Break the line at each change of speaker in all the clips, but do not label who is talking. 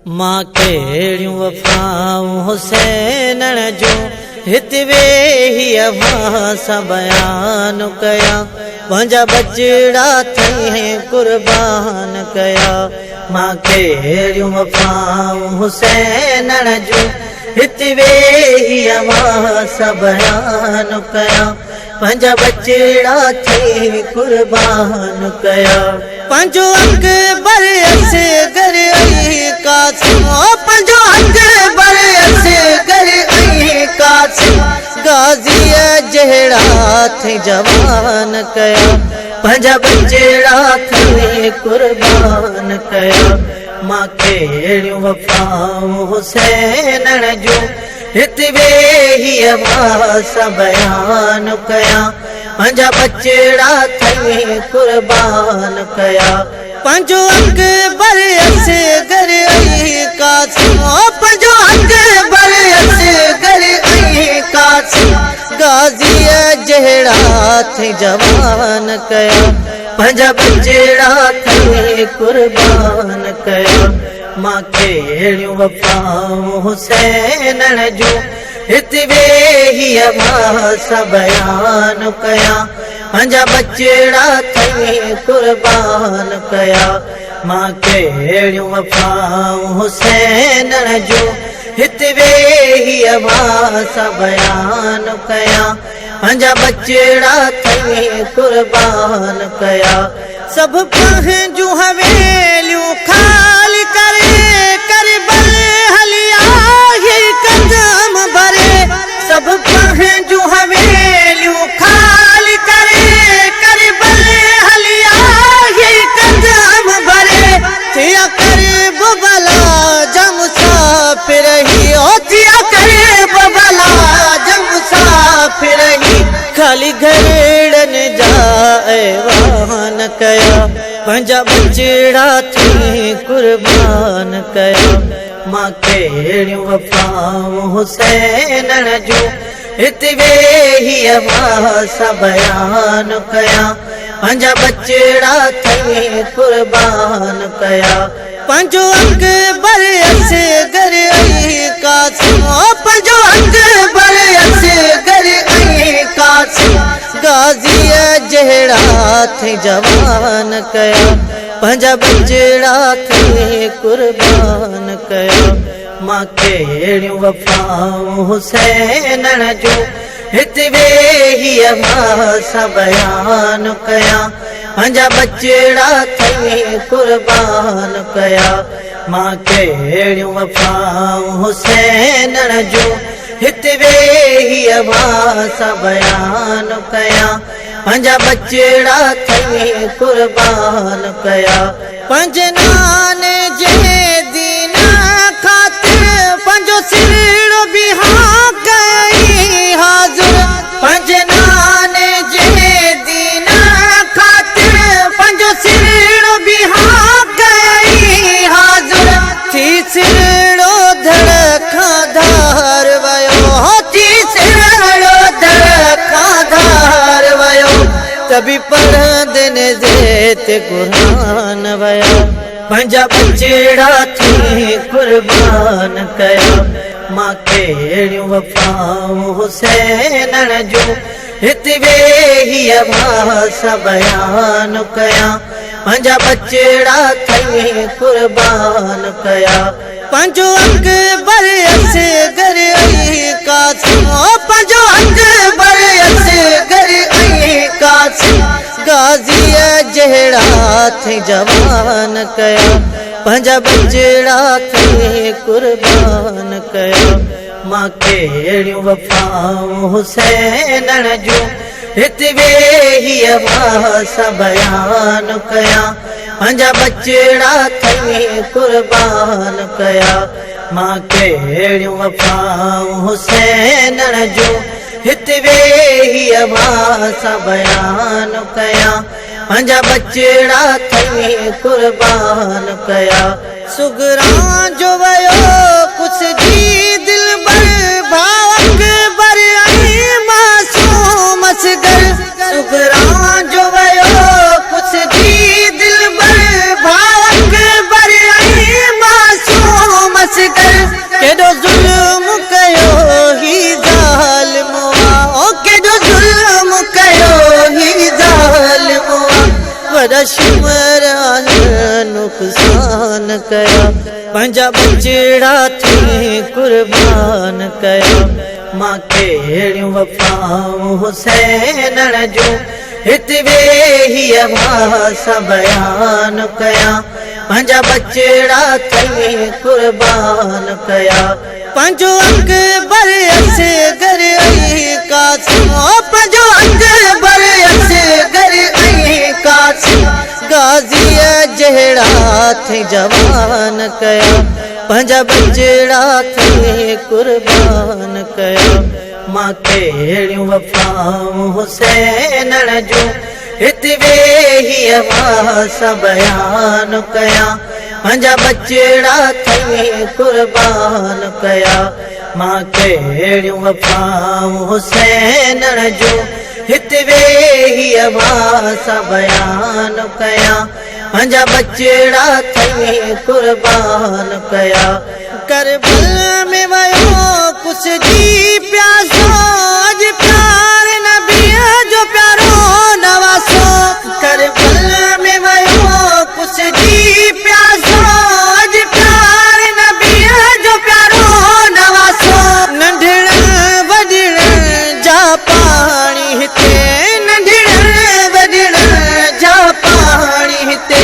मां कहिड़ियूं वफ़ाऊं हुसैन जूं हित वेही अवां सां बयान कया पंहिंजा बचड़ा थई कुर्बान कया। मां कहिड़ियूं वफ़ाऊं हुसैन जूं हित वेही अवां सां बयान कया पंहिंजा बचड़ा थई कुर्बान कया। पंहिंजो अकबर असगर ऐं कासिम पंहिंजो अकबर असगर ऐं कासिम गाज़ीअ जहिड़ा थई जवान कया पंहिंजा बचड़ा थई कुर्बान कया। मां कहिड़ियूं वफ़ाऊं हुसैन जूं हित वेही अवां सां बयान कया पंहिंजा बचड़ा थई कुर्बान कया। पंहिंजो अकबर असगर ऐं कासिम पंहिंजो अकबर असगर ऐं कासिम गाज़ीअ जहिड़ा थई जवान कया पंहिंजा बचड़ा थई कुर्बान कया। मां कहिड़ियूं वफ़ाऊं हुसैन जूं हित वेही अवां सां बयान कया पंहिंजा बचड़ा थई कुर्बान कया। मां कहिड़ियूं वफ़ाऊं हुसैन जूं हित वेही अवां सां बयान कया पंहिंजा बचड़ा थई कुर्बान कया। सभु पंहिंजूं हवेलियूं ख़ाली करे करबल हलिया कदम भरे सभु पंहिंजूं हवेलियूं ख़ाली करे करबल हलिया कदम भरे थिया करे बबला जम मुसाफिर ही ओ थिया करे बबला जम मुसाफिर ही खाली घरड़नि जा ऐवान कया पंहिंजा बचड़ा थई कुर्बान कया। मां कहिड़ियूं वफ़ाऊं हुसैन जूं हित वेही अवां सां बयान कया पंहिंजा बचड़ा थई कुर्बान कया। पंहिंजो अकबर असगर ऐं कासिम पंहिंजो अकबर असगर ऐं कासिम गाज़ीअ जहिड़ा थई जवान कया पंहिंजा बचड़ा थई कुर्बान कया। मां कहिड़ियूं वफ़ाऊं हुसैन जूं हित वेही अवां सां बयान कया पंहिंजा बचड़ा थई कुर्बान कया। मां कहिड़ियूं वफ़ाऊं हुसैन जूं हित वेही अवां सां बयान कया पंहिंजा बचड़ा थई कुर्बान कया। पंहिंजे नाने जे दीन ख़ातिर पंहिंजो सिरड़ो बिहा कई हाज़ुर पंहिंजे नाने जे दीन ख़ातिर पंहिंजो सिरड़ो बिहा कई हाज़ुर थी सिरड़ो धड़ खां धार वयो थी सिरड़ो धड़ खां धार वयो तभी पढ़ंदे ते कुरान वया पंहिंजा बचड़ा थई कुर्बान कया। मां कहिड़ियूं वफ़ाऊं हुसैन जूं हित वेही अवां सां बयान कया पंहिंजा बचड़ा थई कुर्बान कया। पंहिंजो अकबर असगर ऐं कासिम पंहिंजो अकबर असगर ऐं कासिम गाज़ीअ जहिड़ा थई जवान कया पंहिंजा बचड़ा थई कुर्बान कया। मां कहिड़ियूं वफ़ाऊं हुसैन जूं हित वेही अवां सां बयान कया पंहिंजा बचड़ा थई कुर्बान कया। मां कहिड़ियूं वफ़ाऊं हुसैन जूं हित वेही अवां सां बयान कया पंहिंजा बचड़ा थई कुर्बान कया। सुगरां जो वयो कुछ जी दिल बर भाव अकबर ऐं मासूम असगर सुगरां जो वयो कुछ जी दिल बर भाव अकबर ऐं मासूम काशिम नुक़सान कया पंहिंजा बचड़ा थी कुर्बान कया मां कहिड़ियूं वफ़ाऊं हुसैन जूं हिते वेही सां बयान कया पंहिंजा बचड़ा थी कुर्बान कया पंहिंजो अकबर असगर कासिम पंहिंजो अकबर असगर कासिम गाज़ीअ जहिड़ा थे जवान कया पंहिंजा बचड़ा थे कुर्बान कया मां कहिड़ियूं वफ़ाऊं हुसैन जूं हिते वेही सां बयान कया पंहिंजा बचड़ा थे कुर्बान कया मां कहिड़ियूं वफ़ाऊं हुसैन जूं हिते वेही सां बयान कया पंहिंजा बचड़ा थे कुर्बान कया करबला में वयो कुछ जी प्यासो अज प्यार नबीअ जो प्यारो नवासो करबला में वयो कुछ जी प्यासो अज प्यार नबीअ जो प्यारो नवासो नंढड़ वॾड़ जा पाणी हिते नंढड़ वॾड़ जा पाणी हिते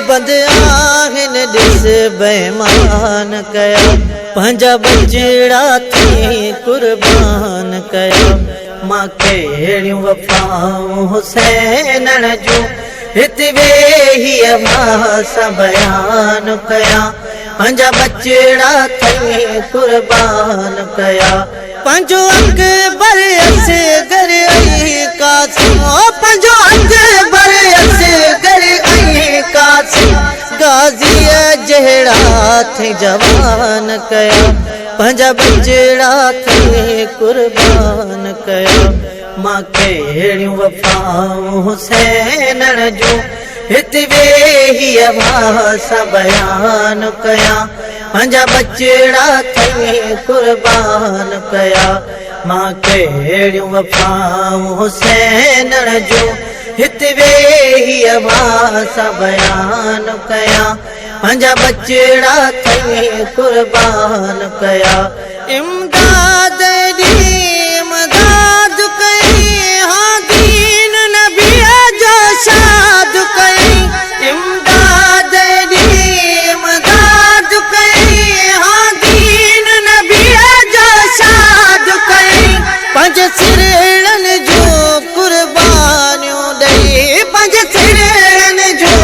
बंद आहिनि ॾिस बेईमान कया पंहिंजा बचड़ा थी कुर्बान कया मां कहिड़ियूं वफ़ाऊं हुसैन जूं हिते वेही सां बयान कया पंहिंजा बचड़ा थी कुर्बान कया पंहिंजो अकबर असगर कासिम पंहिंजो अकबर असगर कासिम गाज़ीअ जहिड़ा थे जवान कया पंहिंजा बचड़ा थे कुर्बान कया मां कहिड़ियूं वफ़ाऊं हुसैन जूं हिते वेही सां बयान कया पंहिंजा बचड़ा थे कुर्बान कया मां कहिड़ियूं वफ़ाऊं हुसैन जूं हिते वेही सां बयान कया पंहिंजा बचड़ा थे कुर्बान कया इमदाद इमदाद कई हाँ दीन नबीअ जो शाद कई इमदाद इमदाद कई हाँ दीन नबीअ जो शाद कई पंज सिरड़न जो कुर्बानियूं ॾेई पंज सिरड़न जो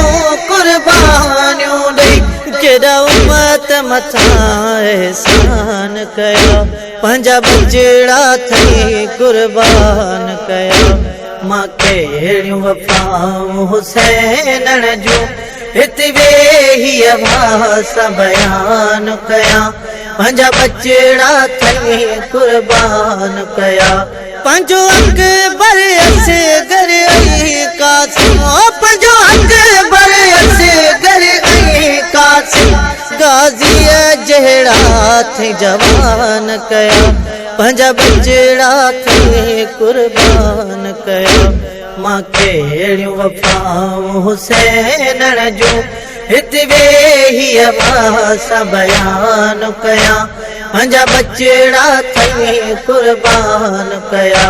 कुर्बानियूं ॾेई केॾा उम्मत मथां एहसान कया पंहिंजा बचड़ा थे कुर्बान कया मां कहिड़ियूं वफ़ाऊं हुसैन जूं हिते वेही सां बयान कया पंहिंजा बचड़ा थे कुर्बान कया पंहिंजो अकबर असगर कासिम पंहिंजो अकबर असगर कासिम गाज़ीअ जहिड़ा थे जवान कया पंहिंजा बचड़ा थे कुर्बान कया मां कहिड़ियूं वफ़ाऊं हुसैन जूं हिते वेही सां बयान कया पंहिंजा बचड़ा थे कुर्बान कया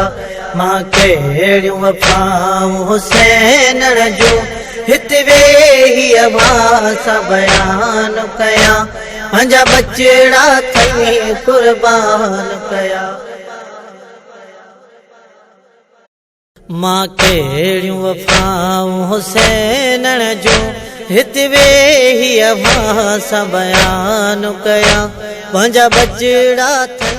मां कहिड़ियूं वफ़ाऊं हुसैन जूं हिते वेही सां बयान कया पंहिंजा बचड़ा थे कुर्बान कया मां कहिड़ियूं वफ़ाऊं हुसैन जूं हिते वेही सां बयान कया पंहिंजा बचड़ा थे